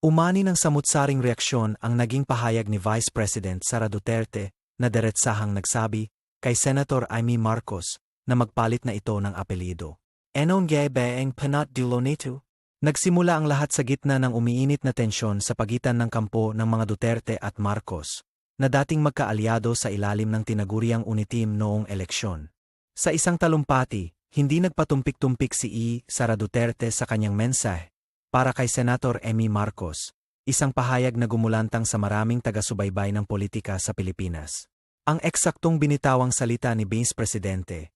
Umani ng samut-saring reaksyon ang naging pahayag ni Vice President Sara Duterte na diretsahang nagsabi kay Senator Amy Marcos na magpalit na ito ng apelyido. Enon gabe ang panat dulo nito? Nagsimula ang lahat sa gitna ng umiinit na tensyon sa pagitan ng kampo ng mga Duterte at Marcos, na dating magkaalyado sa ilalim ng tinaguriang unitim noong eleksyon. Sa isang talumpati, hindi nagpatumpik-tumpik si Sara Duterte sa kanyang mensahe para kay Senator Amy Marcos, isang pahayag na gumulantang sa maraming taga-subaybay ng politika sa Pilipinas. Ang eksaktong binitawang salita ni Vice Presidente,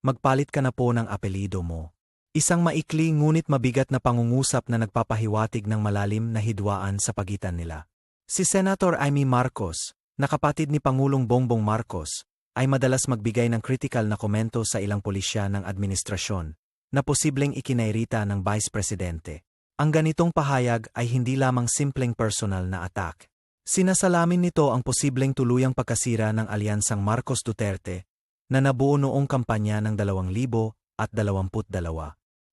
"Magpalit ka na po ng apelyido mo." Isang maikli ngunit mabigat na pangungusap na nagpapahiwatig ng malalim na hidwaan sa pagitan nila. Si Senator Amy Marcos, na kapatid ni Pangulong Bongbong Marcos, ay madalas magbigay ng kritikal na komento sa ilang pulisya ng administrasyon na posibleng ikinairita ng Vice Presidente. Ang ganitong pahayag ay hindi lamang simpleng personal na attack. Sinasalamin nito ang posibleng tuluyang pagkasira ng alyansang Marcos Duterte na nabuo noong kampanya ng 2022.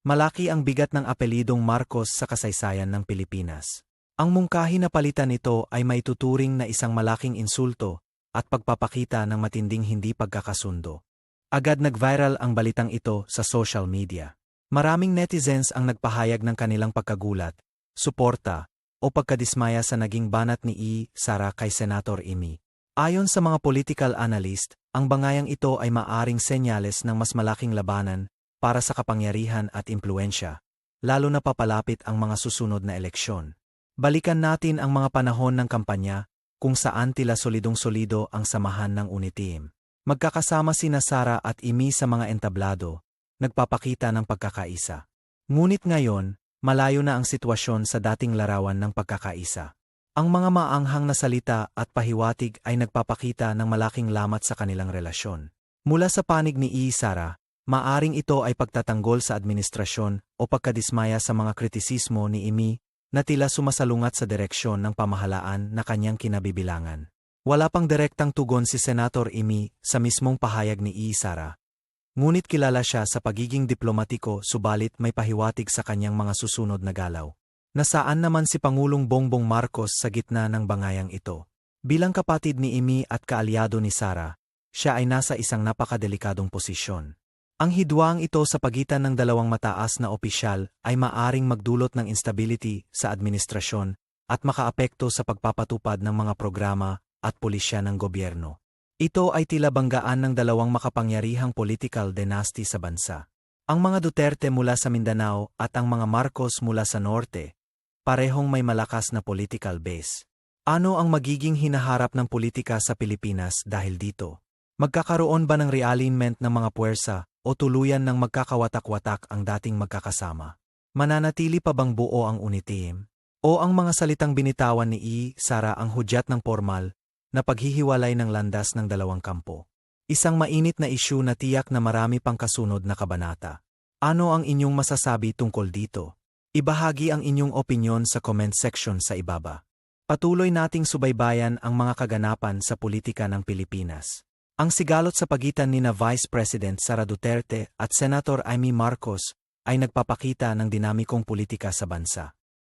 Malaki ang bigat ng apelidong Marcos sa kasaysayan ng Pilipinas. Ang mungkahi na palitan nito ay maituturing na isang malaking insulto at pagpapakita ng matinding hindi pagkakasundo. Agad nag-viral ang balitang ito sa social media. Maraming netizens ang nagpahayag ng kanilang pagkagulat, suporta, o pagkadismaya sa naging banat ni Sara kay Senator Amy. Ayon sa mga political analyst, ang bangayang ito ay maaring senyales ng mas malaking labanan para sa kapangyarihan at impluensya, lalo na papalapit ang mga susunod na eleksyon. Balikan natin ang mga panahon ng kampanya, kung saan tila solidong-solido ang samahan ng Unitim. Magkakasama sina Sara at Amy sa mga entablado, nagpapakita ng pagkakaisa. Ngunit ngayon, malayo na ang sitwasyon sa dating larawan ng pagkakaisa. Ang mga maanghang na salita at pahiwatig ay nagpapakita ng malaking lamat sa kanilang relasyon. Mula sa panig ni Sara, maaring ito ay pagtatanggol sa administrasyon o pagkadismaya sa mga kritisismo ni Amy na tila sumasalungat sa direksyon ng pamahalaan na kanyang kinabibilangan. Wala pang direktang tugon si Senator Amy sa mismong pahayag ni Sara. Ngunit kilala siya sa pagiging diplomatiko subalit may pahiwatig sa kanyang mga susunod na galaw. Nasaan naman si Pangulong Bongbong Marcos sa gitna ng bangayang ito? Bilang kapatid ni Amy at kaalyado ni Sara, siya ay nasa isang napakadelikadong posisyon. Ang hidwang ito sa pagitan ng dalawang mataas na opisyal ay maaring magdulot ng instability sa administrasyon at makaapekto sa pagpapatupad ng mga programa at pulisya ng gobyerno. Ito ay tila banggaan ng dalawang makapangyarihang political dynasty sa bansa. Ang mga Duterte mula sa Mindanao at ang mga Marcos mula sa Norte, parehong may malakas na political base. Ano ang magiging hinaharap ng politika sa Pilipinas dahil dito? Magkakaroon ba ng realignment ng mga puwersa o tuluyan ng magkakawatak-watak ang dating magkakasama? Mananatili pa bang buo ang Unitim? O ang mga salitang binitawan ni Sara ang hudyat ng formal na paghihiwalay ng landas ng dalawang kampo? Isang mainit na isyu na tiyak na marami pang kasunod na kabanata. Ano ang inyong masasabi tungkol dito? Ibahagi ang inyong opinyon sa comment section sa ibaba. Patuloy nating subaybayan ang mga kaganapan sa politika ng Pilipinas. Ang sigalot sa pagitan nina Vice President Sara Duterte at Senator Amy Marcos ay nagpapakita ng dinamikong politika sa bansa.